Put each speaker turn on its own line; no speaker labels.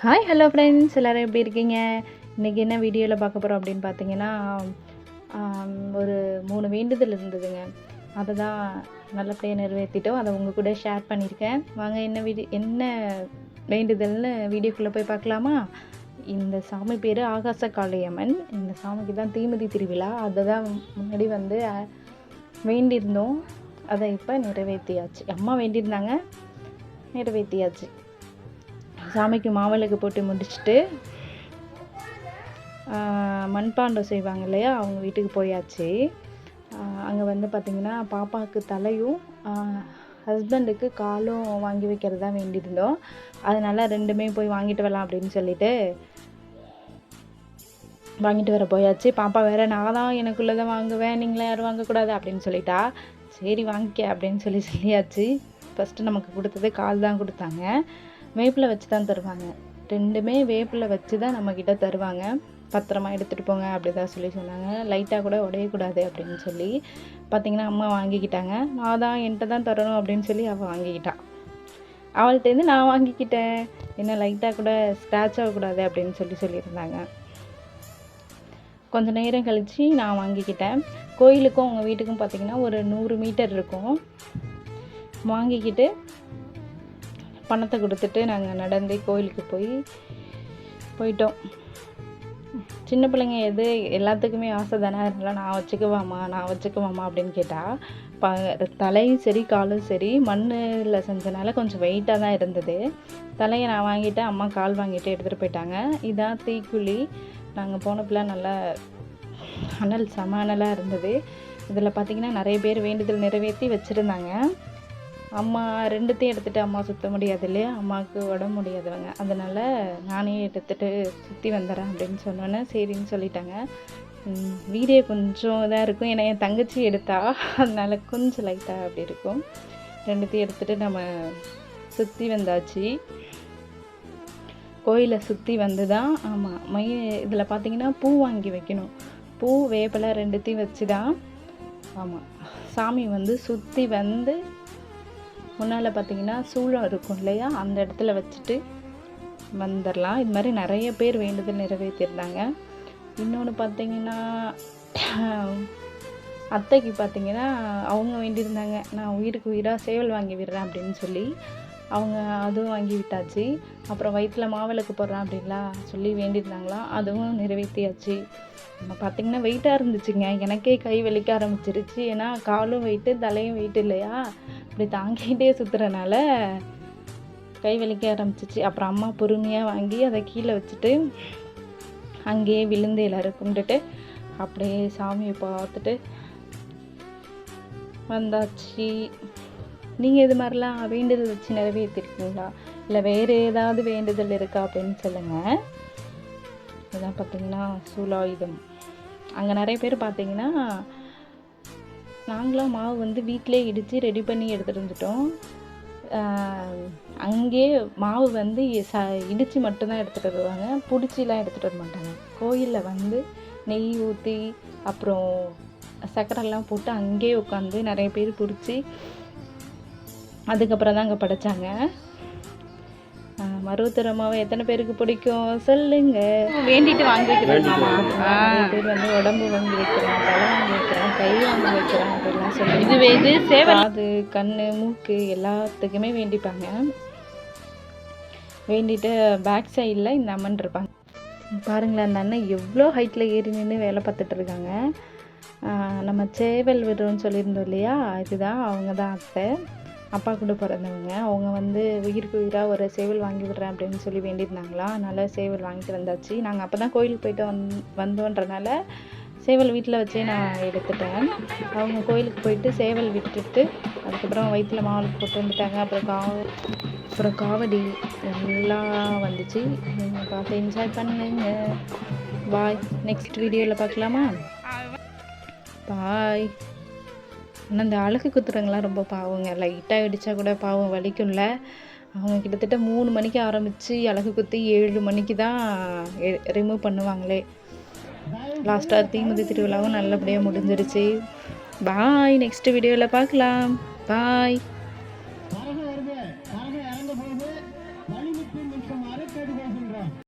Hi hello friends, எல்லோரும் எப்படி இருக்கீங்க? இன்றைக்கி என்ன வீடியோவில் பார்க்க போகிறோம் அப்படின்னு பார்த்தீங்கன்னா, ஒரு 3 வேண்டுதல் இருந்ததுங்க. அதை தான் நல்லபடியாக நிறைவேற்றிட்டோம். அதை உங்கள் கூட ஷேர் பண்ணியிருக்கேன். வாங்க என்ன வேண்டுதல்னு வீடியோக்குள்ளே போய் பார்க்கலாமா? இந்த சாமி பேர் ஆகாச காளியம்மன். இந்த சாமிக்கு தான் தீமிதி திருவிழா. அதை தான் முன்னாடி வந்து வேண்டியிருந்தோம். அதை இப்போ நிறைவேற்றியாச்சு. அம்மா வேண்டியிருந்தாங்க, நிறைவேற்றியாச்சு. சாமிக்கு மாவிளக்கு போட்டு முடிச்சுட்டு மண்பாண்டம் செய்வாங்க இல்லையா, அவங்க வீட்டுக்கு போயாச்சு. அங்கே வந்து பார்த்திங்கன்னா பாப்பாவுக்கு தலையும் ஹஸ்பண்டுக்கு காலும் வாங்கி வைக்கிறதா வேண்டியிருந்தோம். அதனால் ரெண்டுமே போய் வாங்கிட்டு வரலாம் அப்படின்னு சொல்லிட்டு வாங்கிட்டு வர போயாச்சு. பாப்பா வேறு நான் தான் எனக்குள்ளே வாங்குவேன், நீங்களே யாரும் வாங்கக்கூடாது அப்படின்னு சொல்லிட்டா. சரி வாங்கிக்க அப்படின்னு சொல்லியாச்சு. ஃபஸ்ட்டு நமக்கு கொடுத்தது கால் தான் கொடுத்தாங்க. வேப்பில் வச்சு தான் தருவாங்க. ரெண்டுமே வேப்பில் வச்சு தான் நம்மக்கிட்ட தருவாங்க. பத்திரமா எடுத்துகிட்டு போங்க அப்படி தான் சொன்னாங்க. லைட்டாக கூட உடையக்கூடாது அப்படின்னு சொல்லி பார்த்திங்கன்னா அம்மா வாங்கிக்கிட்டாங்க. நான் தான் என்கிட்ட தான் தரணும் அப்படின்னு சொல்லி அவள் வாங்கிக்கிட்டான். அவள்கிட்டேருந்து நான் வாங்கிக்கிட்டேன். என்ன லைட்டாக கூட ஸ்க்ராட்ச் ஆகக்கூடாது அப்படின்னு சொல்லியிருந்தாங்க. கொஞ்சம் நேரம் கழித்து நான் வாங்கிக்கிட்டேன். கோயிலுக்கும் அவங்க வீட்டுக்கும் பார்த்திங்கன்னா ஒரு 100 மீட்டர் இருக்கும். வாங்கிக்கிட்டு பணத்தை கொடுத்துட்டு நாங்கள் நடந்து கோயிலுக்கு போயிட்டோம். சின்ன பிள்ளைங்க எல்லாத்துக்குமே ஆசை தானே. அதனால் நான் வச்சுக்குவாமா அப்படின்னு கேட்டால் தலையும் சரி காலும் சரி மண்ணில் செஞ்சனால கொஞ்சம் வெயிட்டாக தான் இருந்தது. தலையை நான் வாங்கிட்டேன், அம்மா கால் வாங்கிட்டு எடுத்துகிட்டு போயிட்டாங்க. இதான் தீக்குழி. நாங்கள் போனப்பெல்லாம் நல்லா செம அனலாக இருந்தது. இதில் பார்த்திங்கன்னா நிறைய பேர் வேண்டுதல் நிறைவேற்றி வச்சுருந்தாங்க. அம்மா ரெண்டுத்தையும் எடுத்துகிட்டு அம்மா சுற்ற முடியாது இல்லையா, அம்மாவுக்கு உடம்பு முடியாதவங்க. அதனால் நானே எடுத்துகிட்டு சுற்றி வந்துடுறேன் அப்படின்னு சொன்னோன்னே சரின்னு சொல்லிட்டாங்க. வீடியோ கொஞ்சம் இதாக இருக்கும், ஏன்னா என் தங்கச்சி எடுத்தா, அதனால் கொஞ்சம் லைட்டாக அப்படி இருக்கும். ரெண்டுத்தையும் எடுத்துகிட்டு நம்ம சுற்றி வந்தாச்சு. கோயிலை சுற்றி வந்து தான் இதில் பார்த்திங்கன்னா பூ வாங்கி வைக்கணும். பூ வேப்பிலை ரெண்டுத்தையும் வச்சு தான் சாமி வந்து சுற்றி வந்து முன்னால் பார்த்திங்கன்னா சூளம் இருக்கும் இல்லையா, அந்த இடத்துல வச்சுட்டு வந்துடலாம். இது மாதிரி நிறைய பேர் வேண்டுதல் நிறைவேற்றிருந்தாங்க. இன்னொன்று பார்த்திங்கன்னா அத்தைக்கு பார்த்திங்கன்னா அவங்க வேண்டியிருந்தாங்க, நான் உயிருக்கு உயிராக சேவல் வாங்கி விடுறேன் அப்படின்னு சொல்லி அவங்க அதுவும் வாங்கி விட்டாச்சு. அப்புறம் வயிற்றில் மாவிளக்கு போடுறேன் அப்படின்லாம் சொல்லி வேண்டியிருந்தாங்களாம், அதுவும் நிறைவேற்றியாச்சு. நம்ம பார்த்திங்கன்னா வெயிட்டாக இருந்துச்சுங்க. எனக்கே கை வலிக்க ஆரம்பிச்சிருச்சு. ஏன்னா காலும் வெயிட்டு தலையும் வெயிட்டு இல்லையா, இப்படி தாங்கிட்டே சுற்றுறனால கை வலிக்க ஆரம்பிச்சிச்சு. அப்புறம் அம்மா பொறுமையாக வாங்கி அதை கீழே வச்சுட்டு அங்கேயே விழுந்து எல்லோரும் கும்பிட்டுட்டு அப்படியே சாமியை பார்த்துட்டு வந்தாச்சு. நீங்கள் இது மாதிரிலாம் வேண்டுதல் வச்சு நிறைவேற்றிருக்கீங்களா, இல்லை வேறு ஏதாவது வேண்டுதல் இருக்கா அப்படின்னு சொல்லுங்கள். இதுதான் பார்த்திங்கன்னா சூலாயுதம். அங்கே நிறைய பேர் பார்த்திங்கன்னா நாங்களாம் மாவு வந்து வீட்டிலே இடித்து ரெடி பண்ணி எடுத்துகிட்டு வந்துட்டோம். அங்கேயே மாவு வந்து இடித்து மட்டும்தான் எடுத்துகிட்டு வருவாங்க, பிடிச்சிலாம் எடுத்துகிட்டு வர மாட்டாங்க. கோயிலில் வந்து நெய் ஊற்றி அப்புறம் சக்கரெல்லாம் போட்டு அங்கேயே உட்காந்து நிறைய பேர் பிடிச்சி அதுக்கப்புறம் தான் அங்கே படைச்சாங்க. மருவத்தூர் அம்மாவை எத்தனை பேருக்கு பிடிக்கும் சொல்லுங்க. வேண்டிட்டு வாங்கி வைக்கிறேன். நிறைய பேர் வந்து உடம்பு வாங்கி வைக்கிறேன், தலை வாங்கி வைக்கிறேன், கை வாங்கி வைக்கிறேன் அப்படிலாம் சொல்லி இது சேவை, அது கண் மூக்கு எல்லாத்துக்குமே வேண்டிப்பாங்க. வேண்டிட்டு பேக் சைடில் இந்த அம்மன் இருப்பாங்க பாருங்களேன். அந்த அண்ணன் எவ்வளோ ஹைட்டில் ஏறி நின்று வேலை பார்த்துட்டு இருக்காங்க. நம்ம சேவல் விடுறோன்னு சொல்லியிருந்தோம் இல்லையா, இதுதான் அவங்க தான் அத்தை, அப்பா கூட பிறந்தவங்க. அவங்க வந்து உயிருக்கு உயிராக ஒரு சேவல் வாங்கி விடுறேன் அப்படின்னு சொல்லி வேண்டியிருந்தாங்களா, அதனால் சேவல் வாங்கிட்டு வந்தாச்சு. நாங்கள் அப்போ தான் கோயிலுக்கு போயிட்டு வந்தோன்றனால சேவல் வீட்டில் வச்சே நான் எடுத்துட்டேன். அவங்க கோயிலுக்கு போயிட்டு சேவல் விட்டுட்டு அதுக்கப்புறம் வயிற்றில் மாவுளுக்கு போட்டு வந்துட்டாங்க. அப்புறம் காவடி எல்லாம் வந்துச்சு. நீங்கள் பார்த்து என்ஜாய் பண்ணுங்க. பாய். நெக்ஸ்ட் வீடியோவில் பார்க்கலாமா? பாய். ஆனால் இந்த அழகு குத்துறவங்களாம் ரொம்ப பாவங்க. லைட்டாக இடித்தா கூட பாவம் வலிக்கும்ல. அவங்க கிட்டத்தட்ட 3 மணிக்கு ஆரம்பித்து அழகு குத்தி 7 மணிக்கு தான் ரிமூவ் பண்ணுவாங்களே. லாஸ்ட்டாக தீமிதி திருவிழாவும் நல்லபடியாக முடிஞ்சிருச்சு. பாய். நெக்ஸ்ட் வீடியோவில் பார்க்கலாம். பாய். வழி நிற்கும் அரைக்கடி